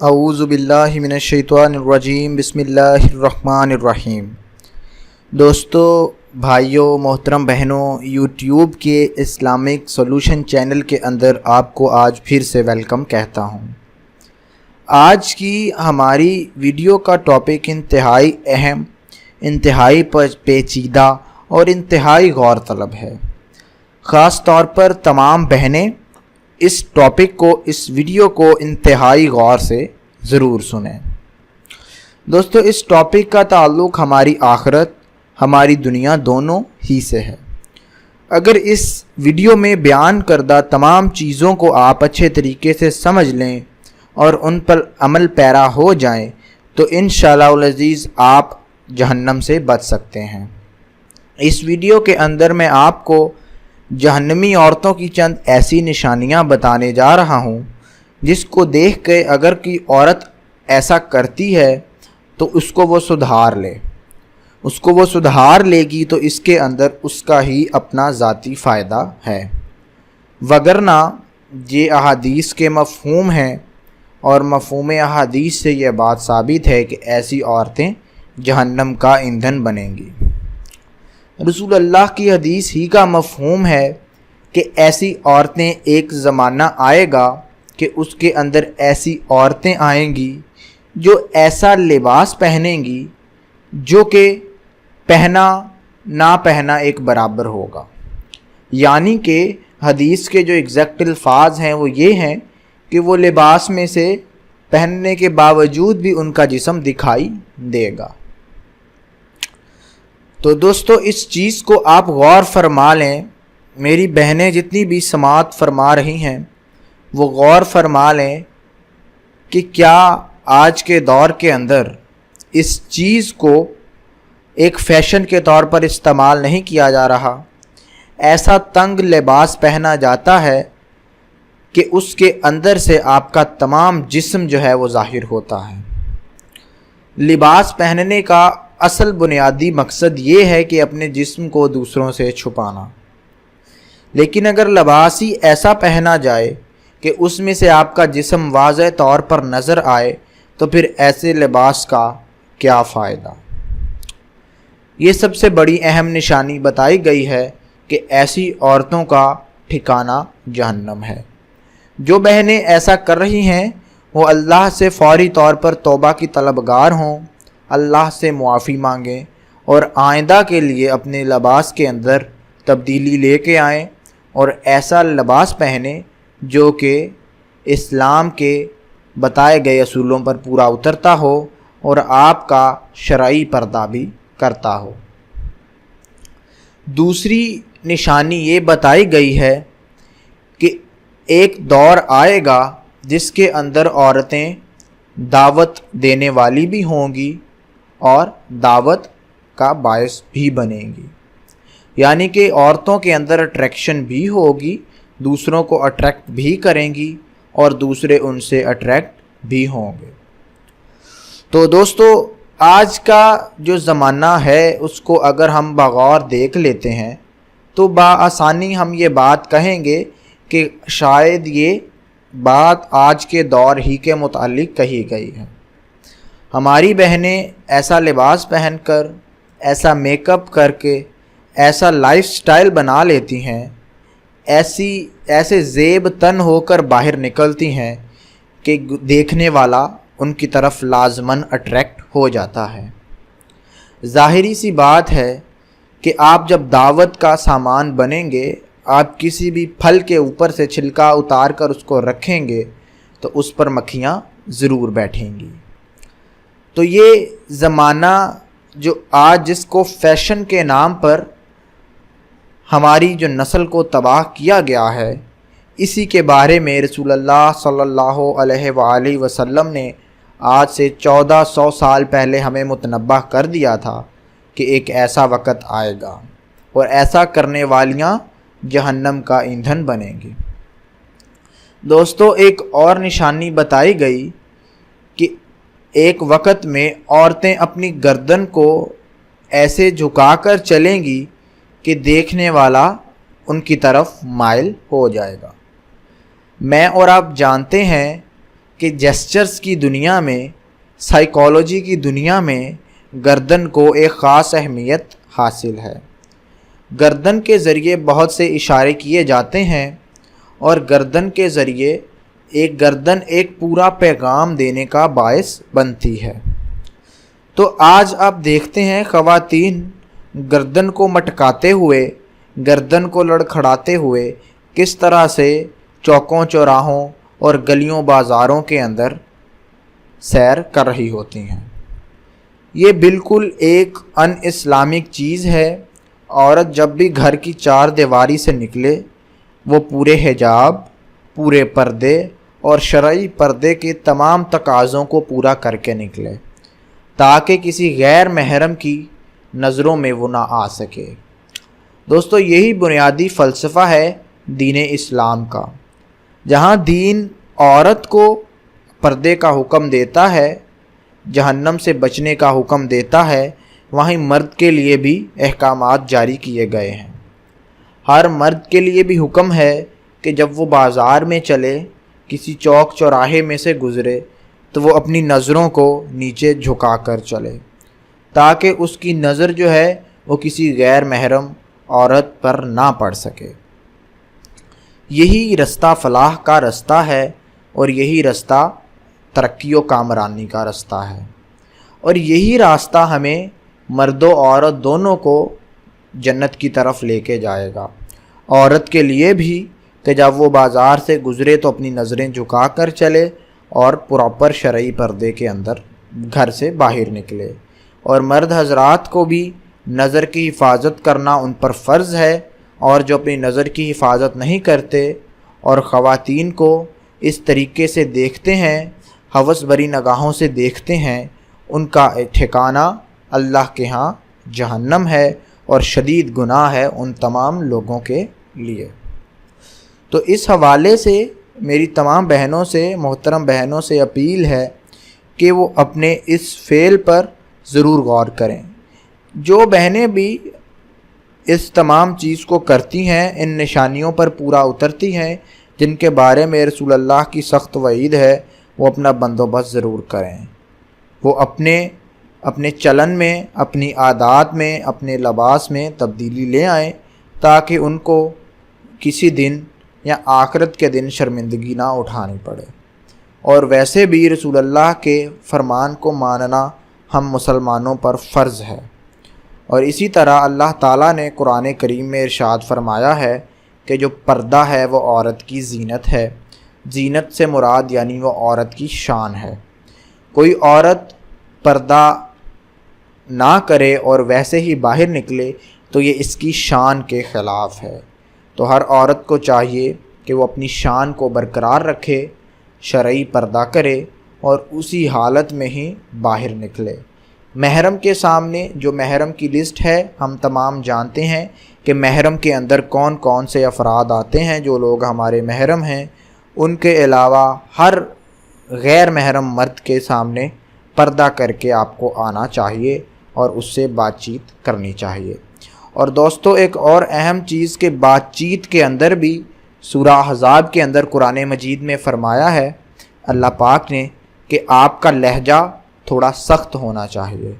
اعوذ باللہ من الشیطان الرجیم بسم اللہ الرحمن الرحیم۔ دوستو، بھائیوں، محترم بہنوں، یوٹیوب کے اسلامک سولوشن چینل کے اندر آپ کو آج پھر سے ویلکم کہتا ہوں۔ آج کی ہماری ویڈیو کا ٹاپک انتہائی اہم، انتہائی پیچیدہ اور انتہائی غور طلب ہے۔ خاص طور پر تمام بہنیں اس ٹاپک کو، اس ویڈیو کو انتہائی غور سے ضرور سنیں۔ دوستو، اس ٹاپک کا تعلق ہماری آخرت، ہماری دنیا دونوں ہی سے ہے۔ اگر اس ویڈیو میں بیان کردہ تمام چیزوں کو آپ اچھے طریقے سے سمجھ لیں اور ان پر عمل پیرا ہو جائیں تو انشاءاللہ العزیز آپ جہنم سے بچ سکتے ہیں۔ اس ویڈیو کے اندر میں آپ کو جہنمی عورتوں کی چند ایسی نشانیاں بتانے جا رہا ہوں جس کو دیکھ کے اگر کوئی عورت ایسا کرتی ہے تو اس کو وہ سدھار لے گی تو اس کے اندر اس کا ہی اپنا ذاتی فائدہ ہے، وگرنہ یہ احادیث کے مفہوم ہیں اور مفہوم احادیث سے یہ بات ثابت ہے کہ ایسی عورتیں جہنم کا ایندھن بنیں گی۔ رسول اللہ کی حدیث ہی کا مفہوم ہے کہ ایسی عورتیں، ایک زمانہ آئے گا کہ اس کے اندر ایسی عورتیں آئیں گی جو ایسا لباس پہنیں گی جو کہ پہنا نہ پہنا ایک برابر ہوگا۔ یعنی کہ حدیث کے جو ایگزیکٹ الفاظ ہیں وہ یہ ہیں کہ وہ لباس میں سے پہننے کے باوجود بھی ان کا جسم دکھائی دے گا۔ تو دوستو، اس چیز کو آپ غور فرما لیں۔ میری بہنیں جتنی بھی سماعت فرما رہی ہیں وہ غور فرما لیں کہ کیا آج کے دور کے اندر اس چیز کو ایک فیشن کے طور پر استعمال نہیں کیا جا رہا۔ ایسا تنگ لباس پہنا جاتا ہے کہ اس کے اندر سے آپ کا تمام جسم جو ہے وہ ظاہر ہوتا ہے۔ لباس پہننے کا اصل بنیادی مقصد یہ ہے کہ اپنے جسم کو دوسروں سے چھپانا، لیکن اگر لباس ہی ایسا پہنا جائے کہ اس میں سے آپ کا جسم واضح طور پر نظر آئے تو پھر ایسے لباس کا کیا فائدہ؟ یہ سب سے بڑی اہم نشانی بتائی گئی ہے کہ ایسی عورتوں کا ٹھکانہ جہنم ہے۔ جو بہنیں ایسا کر رہی ہیں وہ اللہ سے فوری طور پر توبہ کی طلبگار ہوں، اللہ سے معافی مانگیں اور آئندہ کے لیے اپنے لباس کے اندر تبدیلی لے کے آئیں اور ایسا لباس پہنیں جو کہ اسلام کے بتائے گئے اصولوں پر پورا اترتا ہو اور آپ کا شرعی پردہ بھی کرتا ہو۔ دوسری نشانی یہ بتائی گئی ہے کہ ایک دور آئے گا جس کے اندر عورتیں دعوت دینے والی بھی ہوں گی اور دعوت کا باعث بھی بنیں گی، یعنی کہ عورتوں کے اندر اٹریکشن بھی ہوگی، دوسروں کو اٹریکٹ بھی کریں گی اور دوسرے ان سے اٹریکٹ بھی ہوں گے۔ تو دوستو، آج کا جو زمانہ ہے اس کو اگر ہم بغور دیکھ لیتے ہیں تو بآسانی ہم یہ بات کہیں گے کہ شاید یہ بات آج کے دور ہی کے متعلق کہی گئی ہے۔ ہماری بہنیں ایسا لباس پہن کر، ایسا میک اپ کر کے، ایسا لائف سٹائل بنا لیتی ہیں، ایسے زیب تن ہو کر باہر نکلتی ہیں کہ دیکھنے والا ان کی طرف لازماً اٹریکٹ ہو جاتا ہے۔ ظاہری سی بات ہے کہ آپ جب دعوت کا سامان بنیں گے، آپ کسی بھی پھل کے اوپر سے چھلکا اتار کر اس کو رکھیں گے تو اس پر مکھیاں ضرور بیٹھیں گی۔ تو یہ زمانہ جو آج جس کو فیشن کے نام پر ہماری جو نسل کو تباہ کیا گیا ہے، اسی کے بارے میں رسول اللہ صلی اللہ علیہ وآلہ وسلم نے آج سے 1400 سال پہلے ہمیں متنبہ کر دیا تھا کہ ایک ایسا وقت آئے گا اور ایسا کرنے والیاں جہنم کا ایندھن بنیں گی۔ دوستو، ایک اور نشانی بتائی گئی کہ ایک وقت میں عورتیں اپنی گردن کو ایسے جھکا کر چلیں گی کہ دیکھنے والا ان کی طرف مائل ہو جائے گا۔ میں اور آپ جانتے ہیں کہ جیسچرز کی دنیا میں، سائیکالوجی کی دنیا میں گردن کو ایک خاص اہمیت حاصل ہے۔ گردن کے ذریعے بہت سے اشارے کیے جاتے ہیں اور گردن کے ذریعے گردن ایک پورا پیغام دینے کا باعث بنتی ہے۔ تو آج آپ دیکھتے ہیں خواتین گردن کو مٹکاتے ہوئے، گردن کو لڑکھڑاتے ہوئے کس طرح سے چوکوں چوراہوں اور گلیوں بازاروں کے اندر سیر کر رہی ہوتی ہیں۔ یہ بالکل ایک ان اسلامک چیز ہے۔ عورت جب بھی گھر کی چار دیواری سے نکلے وہ پورے حجاب، پورے پردے اور شرعی پردے کے تمام تقاضوں کو پورا کر کے نکلے تاکہ کسی غیر محرم کی نظروں میں وہ نہ آ سکے۔ دوستو، یہی بنیادی فلسفہ ہے دین اسلام کا۔ جہاں دین عورت کو پردے کا حکم دیتا ہے، جہنم سے بچنے کا حکم دیتا ہے، وہیں مرد کے لیے بھی احکامات جاری کیے گئے ہیں۔ ہر مرد کے لیے بھی حکم ہے کہ جب وہ بازار میں چلے، کسی چوک چوراہے میں سے گزرے، تو وہ اپنی نظروں کو نیچے جھکا کر چلے تاکہ اس کی نظر جو ہے وہ کسی غیر محرم عورت پر نہ پڑ سکے۔ یہی رستہ فلاح کا رستہ ہے اور یہی رستہ ترقی و کامرانی کا رستہ ہے، اور یہی راستہ ہمیں مرد و عورت دونوں کو جنت کی طرف لے کے جائے گا۔ عورت کے لیے بھی کہ جب وہ بازار سے گزرے تو اپنی نظریں جھکا کر چلے اور پراپر شرعی پردے کے اندر گھر سے باہر نکلے، اور مرد حضرات کو بھی نظر کی حفاظت کرنا ان پر فرض ہے، اور جو اپنی نظر کی حفاظت نہیں کرتے اور خواتین کو اس طریقے سے دیکھتے ہیں، ہوس بری نگاہوں سے دیکھتے ہیں، ان کا ٹھکانہ اللہ کے ہاں جہنم ہے اور شدید گناہ ہے ان تمام لوگوں کے لیے۔ تو اس حوالے سے میری تمام بہنوں سے، محترم بہنوں سے اپیل ہے کہ وہ اپنے اس فعل پر ضرور غور کریں۔ جو بہنیں بھی اس تمام چیز کو کرتی ہیں، ان نشانیوں پر پورا اترتی ہیں جن کے بارے میں رسول اللہ کی سخت وعید ہے، وہ اپنا بندوبست ضرور کریں۔ وہ اپنے چلن میں، اپنی عادات میں، اپنے لباس میں تبدیلی لے آئیں تاکہ ان کو کسی دن یا آخرت کے دن شرمندگی نہ اٹھانی پڑے۔ اور ویسے بھی رسول اللہ کے فرمان کو ماننا ہم مسلمانوں پر فرض ہے۔ اور اسی طرح اللہ تعالیٰ نے قرآن کریم میں ارشاد فرمایا ہے کہ جو پردہ ہے وہ عورت کی زینت ہے۔ زینت سے مراد یعنی وہ عورت کی شان ہے۔ کوئی عورت پردہ نہ کرے اور ویسے ہی باہر نکلے تو یہ اس کی شان کے خلاف ہے۔ تو ہر عورت کو چاہیے کہ وہ اپنی شان کو برقرار رکھے، شرعی پردہ کرے اور اسی حالت میں ہی باہر نکلے۔ محرم کے سامنے جو محرم کی لسٹ ہے، ہم تمام جانتے ہیں کہ محرم کے اندر کون کون سے افراد آتے ہیں۔ جو لوگ ہمارے محرم ہیں ان کے علاوہ ہر غیر محرم مرد کے سامنے پردہ کر کے آپ کو آنا چاہیے اور اس سے بات چیت کرنی چاہیے۔ اور دوستو، ایک اور اہم چیز کہ بات چیت کے اندر بھی سورہ احزاب کے اندر قرآن مجید میں فرمایا ہے اللہ پاک نے کہ آپ کا لہجہ تھوڑا سخت ہونا چاہیے۔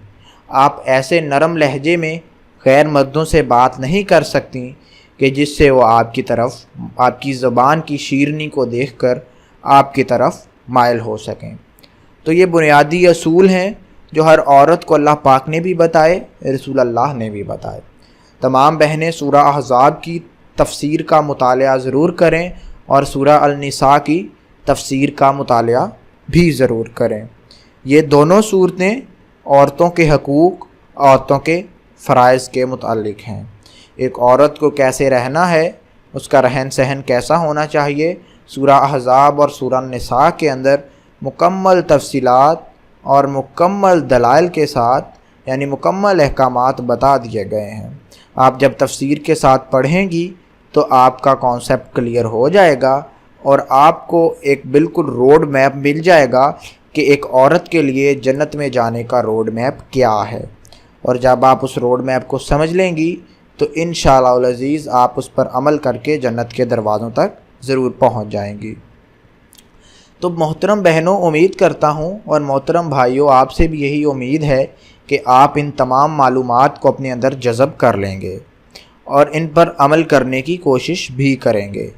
آپ ایسے نرم لہجے میں غیر مردوں سے بات نہیں کر سکتی کہ جس سے وہ آپ کی زبان کی شیرنی کو دیکھ کر آپ کی طرف مائل ہو سکیں۔ تو یہ بنیادی اصول ہیں جو ہر عورت کو اللہ پاک نے بھی بتائے، رسول اللہ نے بھی بتائے۔ تمام بہنیں سورہ احزاب کی تفسیر کا مطالعہ ضرور کریں اور سورہ النساء کی تفسیر کا مطالعہ بھی ضرور کریں۔ یہ دونوں صورتیں عورتوں کے حقوق، عورتوں کے فرائض کے متعلق ہیں۔ ایک عورت کو کیسے رہنا ہے، اس کا رہن سہن کیسا ہونا چاہیے، سورہ احزاب اور سورہ النساء کے اندر مکمل تفصیلات اور مکمل دلائل کے ساتھ یعنی مکمل احکامات بتا دیے گئے ہیں۔ آپ جب تفسیر کے ساتھ پڑھیں گی تو آپ کا کانسیپٹ کلیئر ہو جائے گا اور آپ کو ایک بالکل روڈ میپ مل جائے گا کہ ایک عورت کے لیے جنت میں جانے کا روڈ میپ کیا ہے۔ اور جب آپ اس روڈ میپ کو سمجھ لیں گی تو انشاءاللہ العزیز آپ اس پر عمل کر کے جنت کے دروازوں تک ضرور پہنچ جائیں گی۔ تو محترم بہنوں، امید کرتا ہوں اور محترم بھائیوں آپ سے بھی یہی امید ہے کہ آپ ان تمام معلومات کو اپنے اندر جذب کر لیں گے اور ان پر عمل کرنے کی کوشش بھی کریں گے۔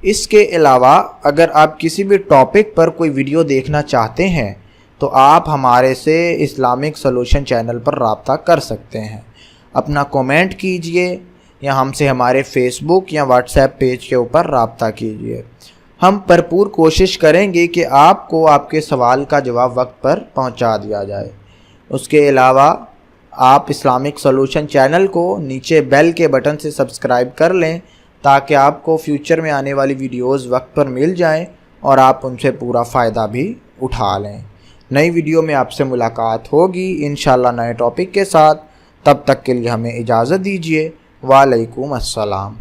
اس کے علاوہ اگر آپ کسی بھی ٹاپک پر کوئی ویڈیو دیکھنا چاہتے ہیں تو آپ ہمارے سے اسلامک سولوشن چینل پر رابطہ کر سکتے ہیں۔ اپنا کومنٹ کیجئے یا ہم سے ہمارے فیس بک یا واٹس ایپ پیج کے اوپر رابطہ کیجئے۔ ہم بھرپور کوشش کریں گے کہ آپ کو آپ کے سوال کا جواب وقت پر پہنچا دیا جائے۔ اس کے علاوہ آپ اسلامک سولوشن چینل کو نیچے بیل کے بٹن سے سبسکرائب کر لیں تاکہ آپ کو فیوچر میں آنے والی ویڈیوز وقت پر مل جائیں اور آپ ان سے پورا فائدہ بھی اٹھا لیں۔ نئی ویڈیو میں آپ سے ملاقات ہوگی انشاءاللہ نئے ٹاپک کے ساتھ۔ تب تک کے لیے ہمیں اجازت دیجیے۔ وعلیکم السلام۔